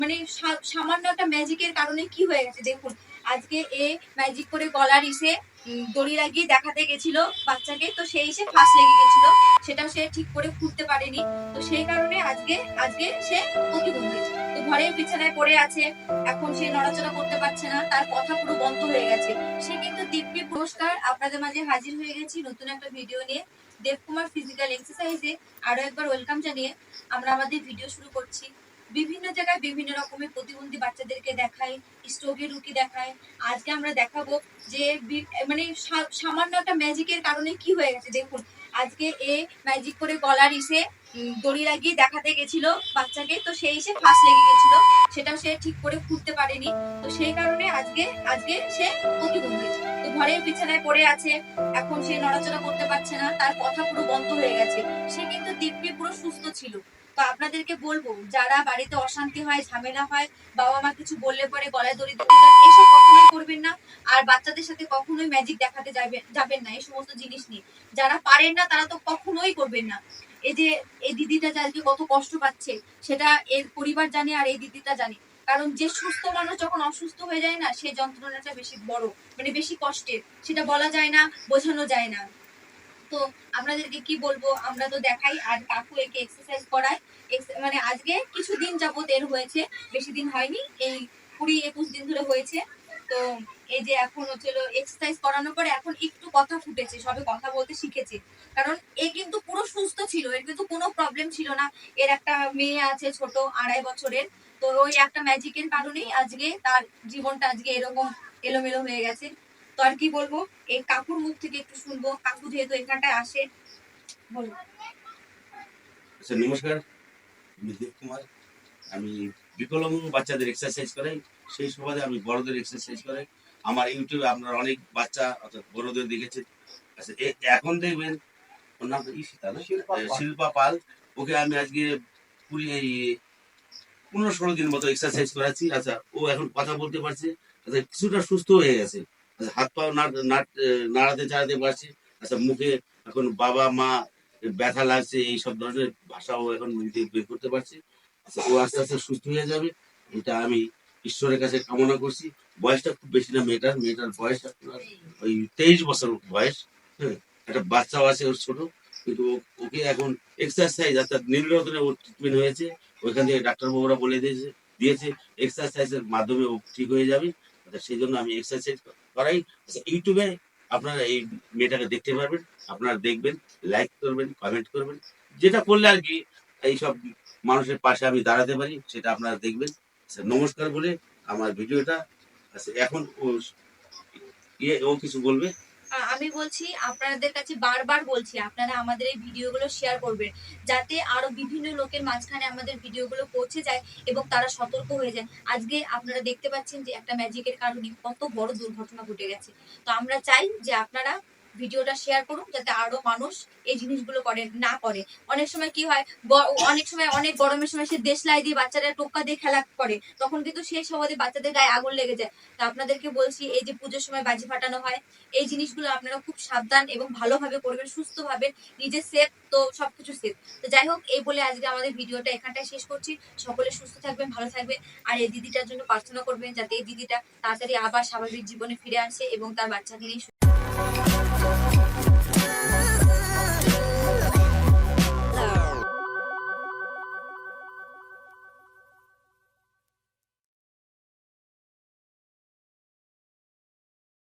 মানে সামান্য একটা ম্যাজিকের কারণে কি হয়ে গেছে দেখুন। আজকে এ ম্যাজিক করে গলার ইসে দড়ি লাগিয়ে দেখাতে গেছিল বাচ্চাকে, তো সেই এসে ফাঁস লেগে গেছিল, সেটাও সে ঠিক করে খুলতে পারেনি। তো সেই কারণে আজকে সে প্রতিবন্ধী, তো ঘরের বিছানায় পড়ে আছে। এখন সে নড়াচড়া করতে পারছে না, তার কথা পুরো বন্ধ হয়ে গেছে। সে কিন্তু দিব্যি পুরস্কার আপনাদের মাঝে হাজির হয়ে গেছি নতুন একটা ভিডিও নিয়ে। দেবকুমার ফিজিক্যাল এক্সারসাইজে আরো একবার ওয়েলকাম জানিয়ে আমরা আমাদের ভিডিও শুরু করছি। বিভিন্ন জায়গায় বিভিন্ন রকমের প্রতিবন্ধী বাচ্চাদেরকে দেখাই, স্ট্রোকের রুগী দেখায়। আজকে আমরা দেখাবো যে মানে সামান্য একটা ম্যাজিকের কারণে কি হয়ে গেছে দেখুন। আজকে এ ম্যাজিক করে গলার ইসে দড়ি লাগিয়ে দেখাতে গেছিল বাচ্চাকে, তো সেই এসে ফাঁস লেগে গেছিল, সেটাও সে ঠিক করে খুলতে পারেনি। তো সেই কারণে আজকে সে প্রতিবন্ধী, তো ঘরের বিছানায় পড়ে আছে। এখন সে নড়াচড়া করতে পারছে না, তার কথা পুরো বন্ধ হয়ে গেছে। সে কিন্তু দিব্যি পুরো সুস্থ ছিল। তো আপনাদেরকে বলবো, যারা বাড়িতে অশান্তি হয়, ঝামেলা হয়, বাবা মা কিছু বললে পরে গলায় দড়ি দিতে চান, এসব কখনোই করবেন না। আর বাচ্চাদের সাথে কখনোই ম্যাজিক দেখাতে যাবেন না এই সমস্ত জিনিস নিয়ে। যারা পারেন না তারা তো কখনোই করবেন না। এই যে এই দিদিটা আজকে কত কষ্ট পাচ্ছে, সেটা এর পরিবার জানে আর এই দিদিটা জানে। কারণ যে সুস্থ মানুষ যখন অসুস্থ হয়ে যায় না, সেই যন্ত্রণাটা বেশি বড়, মানে বেশি কষ্টের, সেটা বলা যায় না, বোঝানো যায় না। তো আপনাদেরকে কি বলবো, আমরা তো দেখাই আর কাকু একে এক্সারসাইজ করায়। মানে আজকে কিছুদিন যাবত এর হয়েছে, বেশি দিন হয়নি, এই 20-21 দিন ধরে হয়েছে। তো এই যে এখন হচ্ছিল এক্সারসাইজ করানোর পরে এখন একটু কথা ফুটেছে, সবে কথা বলতে শিখেছে। কারণ এ কিন্তু পুরো সুস্থ ছিল, এর কিন্তু কোনো প্রবলেম ছিল না। এর একটা মেয়ে আছে ছোট 2.5 বছরের। তো ওই একটা ম্যাজিকের কারণেই আজকে তার জীবনটা আজকে এরকম এলোমেলো হয়ে গেছে। তো আর কি বলবো, এই কাকুর মুখ থেকে একটু শুনবো, কাকু যেহেতু এখানটায় আসে। বলুন। আচ্ছা, নমস্কার, আমি দেব কুমার। আমি বিকলাঙ্গ বাচ্চাদের এক্সারসাইজ করাই, সেই সুবাদে আমি বড়দের এক্সারসাইজ করাই। আমার ইউটিউবে আপনারা অনেক বাচ্চা অর্থাৎ বড়দের দেখেছেন। আচ্ছা, এখন দেখবেন ওর নাম শিল্পা পাল। ওকে আমি আজকে 15-16 দিন মতো এক্সারসাইজ করাচ্ছি। আচ্ছা, ও এখন কথা বলতে পারছে, আচ্ছা কিছুটা সুস্থ হয়ে গেছে। আচ্ছা, হাত পাও নাড়াতে চাড়াতে পারছে। আচ্ছা, মুখে এখন বাবা মা ব্যথা লাগছে এইসব ধরনের ভাষাও এখন বের করতে পারছে। আচ্ছা, ও আস্তে আস্তে সুস্থ হয়ে যাবে, এটা আমি ঈশ্বরের কাছে কামনা করছি। বয়সটা খুব বেশি না মেয়েটার বয়স আপনার ওই 23 বছর বয়স। হ্যাঁ, একটা বাচ্চাও আছে ওর ছোট, কিন্তু ওকে এখন এক্সারসাইজ অর্থাৎ নীলরতনে ওর ট্রিটমেন্ট হয়েছে। ওইখান থেকে ডাক্তারবাবুরা বলে দিয়েছে এক্সারসাইজের মাধ্যমে ও ঠিক হয়ে যাবে। সেই জন্য আমি এক্সারসাইজ করাই। ইউটিউবে আপনারা এই মেয়েটাকে দেখতে পারবেন, আপনারা দেখবেন, লাইক করবেন, কমেন্ট করবেন, যেটা করলে আর কি এইসব মানুষের পাশে আমি দাঁড়াতে পারি সেটা আপনারা দেখবেন। নমস্কার বলে আমার ভিডিওটা এখন ও কিছু বলবে। আমি বলছি, আপনাদের কাছে বারবার বলছি, আপনারা আমাদের এই ভিডিওগুলো শেয়ার করবেন, যাতে আরো বিভিন্ন লোকের মাঝখানে আমাদের ভিডিওগুলো পৌঁছে যায় এবং তারা সতর্ক হয়ে যায়। আজকে আপনারা দেখতে পাচ্ছেন যে একটা ম্যাজিকের কারণে কত বড় দুর্ঘটনা ঘটে গেছে। তো আমরা চাই যে আপনারা ভিডিওটা শেয়ার করুন, যাতে আরো মানুষ এই জিনিসগুলো না করে। অনেক সময় কি হয়, অনেক গরমের সময় সে দেশলাই দিয়ে বাচ্চারা টোক্কা দিয়ে খেলা করে, তখন কিন্তু সেই সময় বাচ্চাদের গায়ে আগুন লেগে যায়। তো আপনাদেরকে বলছি, এই যে পুজোর সময় বাজি ফাটানো হয়, এই জিনিসগুলো আপনারা খুব সাবধান এবং ভালোভাবে করবেন, সুস্থভাবে, নিজে সেফ তো সবকিছু সেফ। তো যাই হোক, এই বলে আজকে আমাদের ভিডিওটা এখানটায় শেষ করছি। সকলে সুস্থ থাকবেন, ভালো থাকবেন, আর এই দিদিটার জন্য প্রার্থনা করবেন যাতে এই দিদিটা তাড়াতাড়ি আবার স্বাভাবিক জীবনে ফিরে আসে এবং তার বাচ্চাকে নিয়ে